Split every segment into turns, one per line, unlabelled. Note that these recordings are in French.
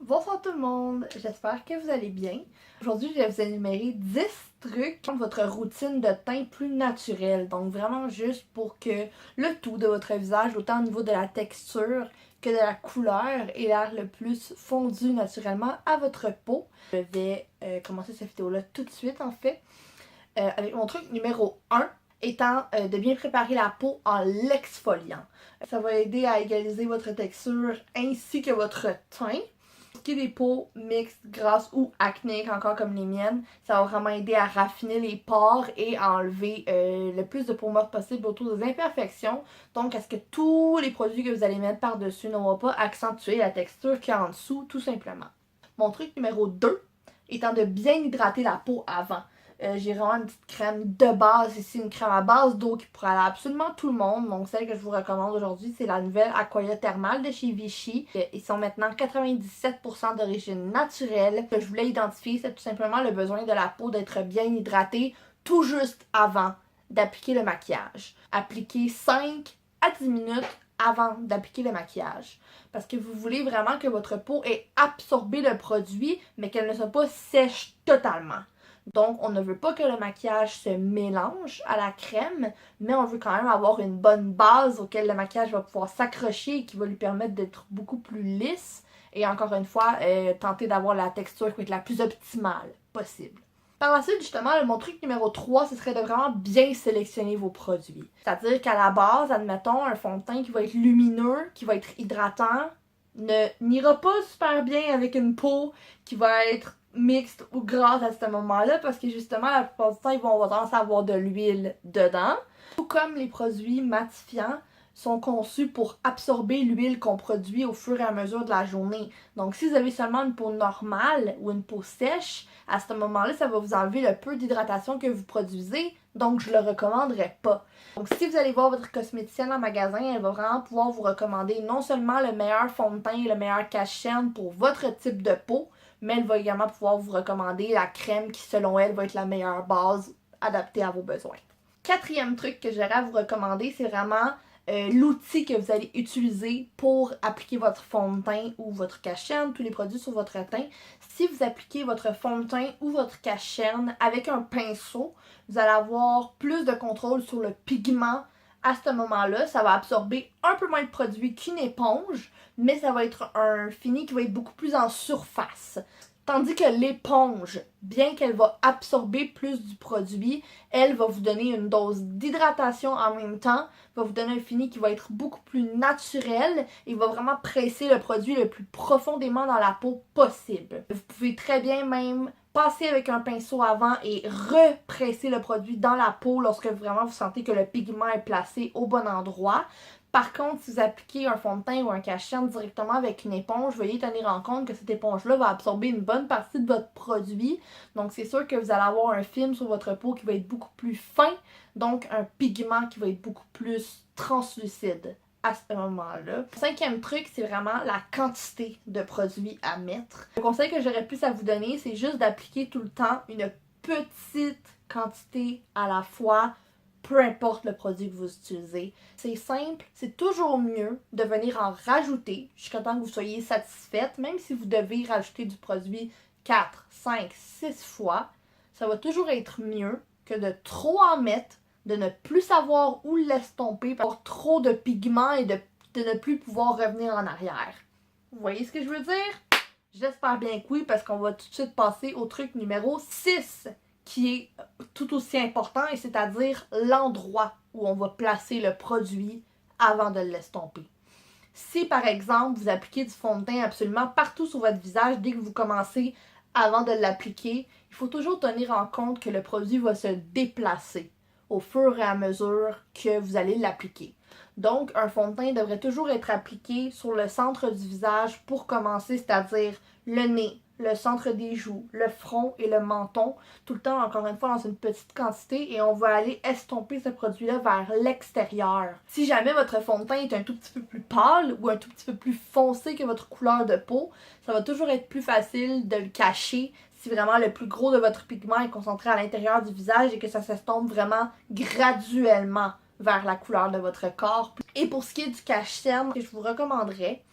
Bonsoir tout le monde, j'espère que vous allez bien. Aujourd'hui, je vais vous énumérer 10 trucs pour votre routine de teint plus naturelle. Donc vraiment juste pour que le tout de votre visage, autant au niveau de la texture que de la couleur, ait l'air le plus fondu naturellement à votre peau. Je vais commencer cette vidéo-là tout de suite en fait, avec mon truc numéro 1 étant de bien préparer la peau en l'exfoliant. Ça va aider à égaliser votre texture ainsi que votre teint. Pour ce qui est des peaux mixtes, grasses ou acnéiques, encore comme les miennes, ça va vraiment aider à raffiner les pores et à enlever le plus de peau morte possible autour des imperfections. Donc, à ce que tous les produits que vous allez mettre par-dessus ne vont pas accentuer la texture qu'il y a en dessous, tout simplement. Mon truc numéro 2 étant de bien hydrater la peau avant. J'ai vraiment une petite crème de base ici, une crème à base d'eau qui pourrait aller à absolument tout le monde. Donc celle que je vous recommande aujourd'hui, c'est la nouvelle Aqualia Thermal de chez Vichy. Ils sont maintenant 97% d'origine naturelle. Ce que je voulais identifier, c'est tout simplement le besoin de la peau d'être bien hydratée tout juste avant d'appliquer le maquillage. Appliquez 5 à 10 minutes avant d'appliquer le maquillage. Parce que vous voulez vraiment que votre peau ait absorbé le produit, mais qu'elle ne soit pas sèche totalement. Donc, on ne veut pas que le maquillage se mélange à la crème, mais on veut quand même avoir une bonne base auquel le maquillage va pouvoir s'accrocher et qui va lui permettre d'être beaucoup plus lisse. Et encore une fois, tenter d'avoir la texture qui va être la plus optimale possible. Par la suite, justement, mon truc numéro 3, ce serait de vraiment bien sélectionner vos produits. C'est-à-dire qu'à la base, admettons, un fond de teint qui va être lumineux, qui va être hydratant, n'ira pas super bien avec une peau qui va être mixte ou grasse à ce moment-là parce que justement, la plupart du temps, ils vont avoir tendance à avoir de l'huile dedans. Tout comme les produits matifiants sont conçus pour absorber l'huile qu'on produit au fur et à mesure de la journée. Donc, si vous avez seulement une peau normale ou une peau sèche, à ce moment-là, ça va vous enlever le peu d'hydratation que vous produisez, donc je le recommanderais pas. Donc, si vous allez voir votre cosméticienne en magasin, elle va vraiment pouvoir vous recommander non seulement le meilleur fond de teint et le meilleur cache-cerne pour votre type de peau, mais elle va également pouvoir vous recommander la crème qui, selon elle, va être la meilleure base adaptée à vos besoins. Quatrième truc que j'aurais à vous recommander, c'est vraiment l'outil que vous allez utiliser pour appliquer votre fond de teint ou votre cache-cerne, tous les produits sur votre teint. Si vous appliquez votre fond de teint ou votre cache-cerne avec un pinceau, vous allez avoir plus de contrôle sur le pigment. À ce moment-là, ça va absorber un peu moins de produit qu'une éponge, mais ça va être un fini qui va être beaucoup plus en surface. Tandis que l'éponge, bien qu'elle va absorber plus du produit, elle va vous donner une dose d'hydratation en même temps, va vous donner un fini qui va être beaucoup plus naturel et va vraiment presser le produit le plus profondément dans la peau possible. Vous pouvez très bien même passer avec un pinceau avant et represser le produit dans la peau lorsque vraiment vous sentez que le pigment est placé au bon endroit. Par contre, si vous appliquez un fond de teint ou un cache-cerne directement avec une éponge, veuillez tenir en compte que cette éponge-là va absorber une bonne partie de votre produit. Donc, c'est sûr que vous allez avoir un film sur votre peau qui va être beaucoup plus fin, donc un pigment qui va être beaucoup plus translucide à ce moment-là. Le cinquième truc, c'est vraiment la quantité de produits à mettre. Le conseil que j'aurais pu à vous donner, c'est juste d'appliquer tout le temps une petite quantité à la fois, peu importe le produit que vous utilisez. C'est simple, c'est toujours mieux de venir en rajouter jusqu'à temps que vous soyez satisfaite, même si vous devez rajouter du produit 4, 5, 6 fois, ça va toujours être mieux que de trop en mettre, de ne plus savoir où l'estomper, avoir trop de pigments et de ne plus pouvoir revenir en arrière. Vous voyez ce que je veux dire? J'espère bien que oui, parce qu'on va tout de suite passer au truc numéro 6. Qui est tout aussi important, et c'est-à-dire l'endroit où on va placer le produit avant de l'estomper. Si par exemple vous appliquez du fond de teint absolument partout sur votre visage dès que vous commencez avant de l'appliquer, il faut toujours tenir en compte que le produit va se déplacer au fur et à mesure que vous allez l'appliquer. Donc un fond de teint devrait toujours être appliqué sur le centre du visage pour commencer, c'est-à-dire le nez, le centre des joues, le front et le menton, tout le temps encore une fois dans une petite quantité, et on va aller estomper ce produit-là vers l'extérieur. Si jamais votre fond de teint est un tout petit peu plus pâle ou un tout petit peu plus foncé que votre couleur de peau, ça va toujours être plus facile de le cacher si vraiment le plus gros de votre pigment est concentré à l'intérieur du visage et que ça s'estompe vraiment graduellement vers la couleur de votre corps. Et pour ce qui est du cache-cerne, que je vous recommanderais,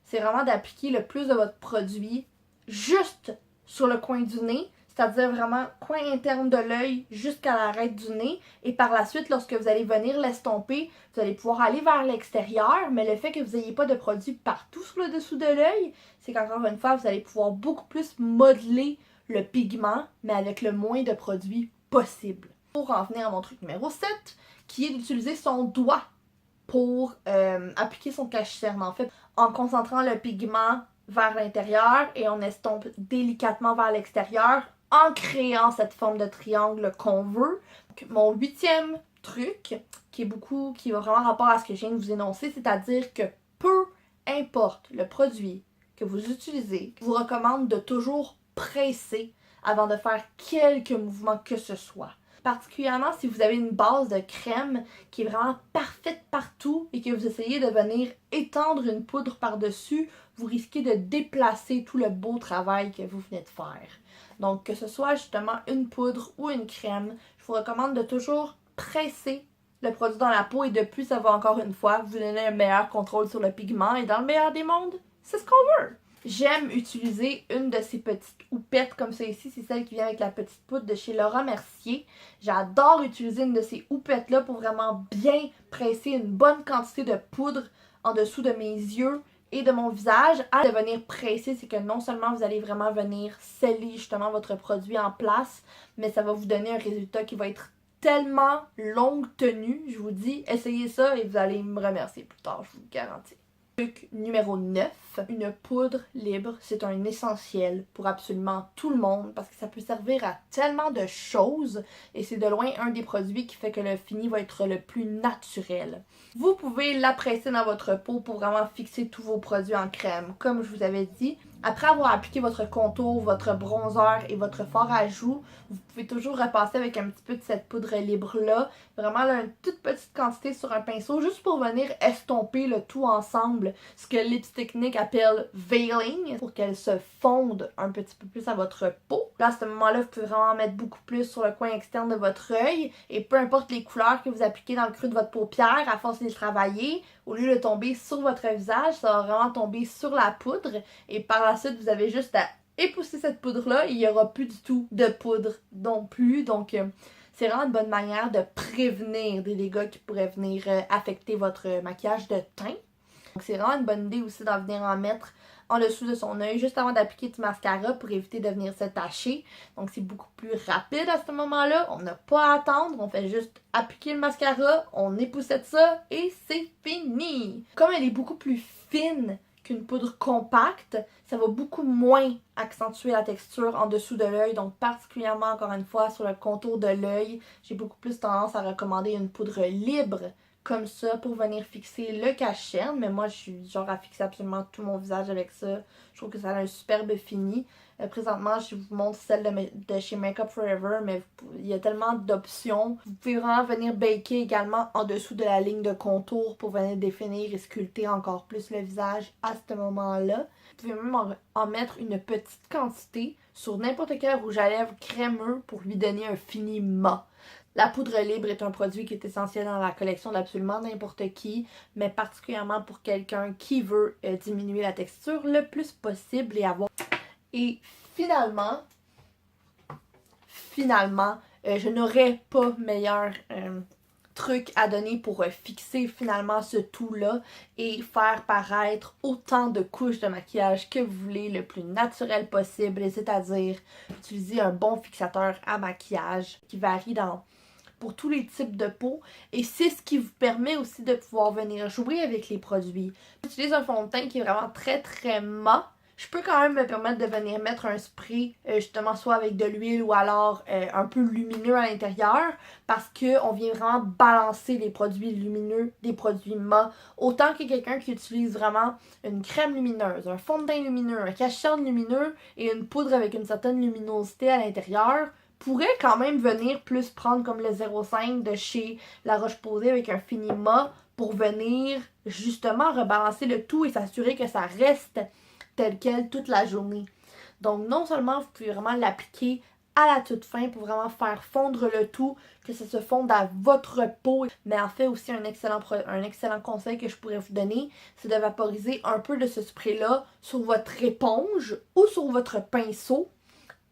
c'est vraiment d'appliquer le plus de votre produit juste sur le coin du nez, c'est-à-dire vraiment coin interne de l'œil jusqu'à l'arête du nez. Et par la suite, lorsque vous allez venir l'estomper, vous allez pouvoir aller vers l'extérieur, mais le fait que vous n'ayez pas de produit partout sur le dessous de l'œil, c'est qu'encore une fois, vous allez pouvoir beaucoup plus modeler le pigment, mais avec le moins de produits possible. Pour en venir à mon truc numéro 7, qui est d'utiliser son doigt pour appliquer son cache-cerne. En fait, en concentrant le pigment vers l'intérieur et on estompe délicatement vers l'extérieur en créant cette forme de triangle qu'on veut. Donc, mon 8e truc, qui va vraiment rapport à ce que je viens de vous énoncer, c'est-à-dire que peu importe le produit que vous utilisez, je vous recommande de toujours presser avant de faire quelques mouvements que ce soit. Particulièrement si vous avez une base de crème qui est vraiment parfaite partout et que vous essayez de venir étendre une poudre par-dessus, vous risquez de déplacer tout le beau travail que vous venez de faire. Donc que ce soit justement une poudre ou une crème, je vous recommande de toujours presser le produit dans la peau et de plus, ça va encore une fois vous donner un meilleur contrôle sur le pigment et dans le meilleur des mondes, c'est ce qu'on veut! J'aime utiliser une de ces petites houpettes comme ça ici, c'est celle qui vient avec la petite poudre de chez Laura Mercier. J'adore utiliser une de ces houpettes-là pour vraiment bien presser une bonne quantité de poudre en dessous de mes yeux et de mon visage. À de venir presser, c'est que non seulement vous allez vraiment venir sceller justement votre produit en place, mais ça va vous donner un résultat qui va être tellement longue tenue. Je vous dis, essayez ça et vous allez me remercier plus tard, je vous le garantis. Truc numéro 9, une poudre libre, c'est un essentiel pour absolument tout le monde parce que ça peut servir à tellement de choses et c'est de loin un des produits qui fait que le fini va être le plus naturel. Vous pouvez la presser dans votre peau pour vraiment fixer tous vos produits en crème, comme je vous avais dit. Après avoir appliqué votre contour, votre bronzer et votre fard à joues, vous pouvez toujours repasser avec un petit peu de cette poudre libre-là. Vraiment là, une toute petite quantité sur un pinceau, juste pour venir estomper le tout ensemble. Ce que Lipstick Nick appelle veiling, pour qu'elle se fonde un petit peu plus à votre peau. Là, à ce moment-là, vous pouvez vraiment mettre beaucoup plus sur le coin externe de votre œil. Et peu importe les couleurs que vous appliquez dans le creux de votre paupière, à force de les travailler, au lieu de tomber sur votre visage, ça va vraiment tomber sur la poudre. Et par la suite, vous avez juste à épousser cette poudre-là. Il n'y aura plus du tout de poudre non plus. Donc, c'est vraiment une bonne manière de prévenir des dégâts qui pourraient venir affecter votre maquillage de teint. Donc, c'est vraiment une bonne idée aussi d'en venir en mettre en dessous de son œil juste avant d'appliquer du mascara pour éviter de venir se tacher. Donc, c'est beaucoup plus rapide à ce moment-là. On n'a pas à attendre. On fait juste appliquer le mascara, on époussette ça et c'est fini! Comme elle est beaucoup plus fine qu'une poudre compacte, ça va beaucoup moins accentuer la texture en dessous de l'œil, donc particulièrement encore une fois sur le contour de l'œil, j'ai beaucoup plus tendance à recommander une poudre libre comme ça pour venir fixer le cache-cerne, mais moi je suis genre à fixer absolument tout mon visage avec ça. Je trouve que ça a un superbe fini. Présentement, je vous montre celle de chez Makeup Forever, mais il y a tellement d'options. Vous pouvez vraiment venir baker également en dessous de la ligne de contour pour venir définir et sculpter encore plus le visage à ce moment-là. Vous pouvez même en mettre une petite quantité sur n'importe quel rouge à lèvres crémeux pour lui donner un fini mat. La poudre libre est un produit qui est essentiel dans la collection d'absolument n'importe qui, mais particulièrement pour quelqu'un qui veut diminuer la texture le plus possible et avoir... Et finalement, je n'aurais pas meilleur truc à donner pour fixer finalement ce tout-là et faire paraître autant de couches de maquillage que vous voulez le plus naturel possible, c'est-à-dire utiliser un bon fixateur à maquillage qui varie pour tous les types de peau et c'est ce qui vous permet aussi de pouvoir venir jouer avec les produits. J'utilise un fond de teint qui est vraiment très très mat. Je peux quand même me permettre de venir mettre un spray justement soit avec de l'huile ou alors un peu lumineux à l'intérieur parce qu'on vient vraiment balancer les produits lumineux des produits mat. Autant que quelqu'un qui utilise vraiment une crème lumineuse, un fond de teint lumineux, un cache-cerne lumineux et une poudre avec une certaine luminosité à l'intérieur pourrait quand même venir plus prendre comme le 0,5 de chez La Roche-Posay avec un fini mat pour venir justement rebalancer le tout et s'assurer que ça reste tel quel toute la journée. Donc non seulement vous pouvez vraiment l'appliquer à la toute fin pour vraiment faire fondre le tout, que ça se fonde à votre peau. Mais en fait aussi un excellent conseil que je pourrais vous donner, c'est de vaporiser un peu de ce spray-là sur votre éponge ou sur votre pinceau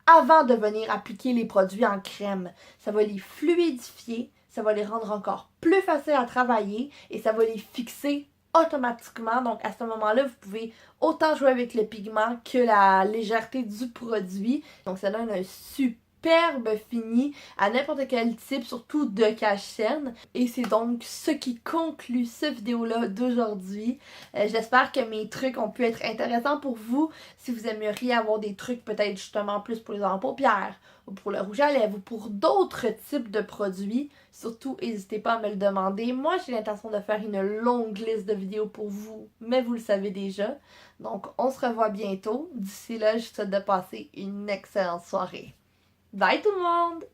avant de venir appliquer les produits en crème. Ça va les fluidifier, ça va les rendre encore plus faciles à travailler et ça va les fixer automatiquement. Donc à ce moment-là, vous pouvez autant jouer avec le pigment que la légèreté du produit. Donc ça donne un superbe fini à n'importe quel type, surtout de cache-cerne. Et c'est donc ce qui conclut cette vidéo-là d'aujourd'hui. J'espère que mes trucs ont pu être intéressants pour vous. Si vous aimeriez avoir des trucs peut-être justement plus pour les en paupières, ou pour le rouge à lèvres, ou pour d'autres types de produits, surtout n'hésitez pas à me le demander. Moi, j'ai l'intention de faire une longue liste de vidéos pour vous, mais vous le savez déjà. Donc, on se revoit bientôt. D'ici là, je vous souhaite de passer une excellente soirée. Bye tout le monde!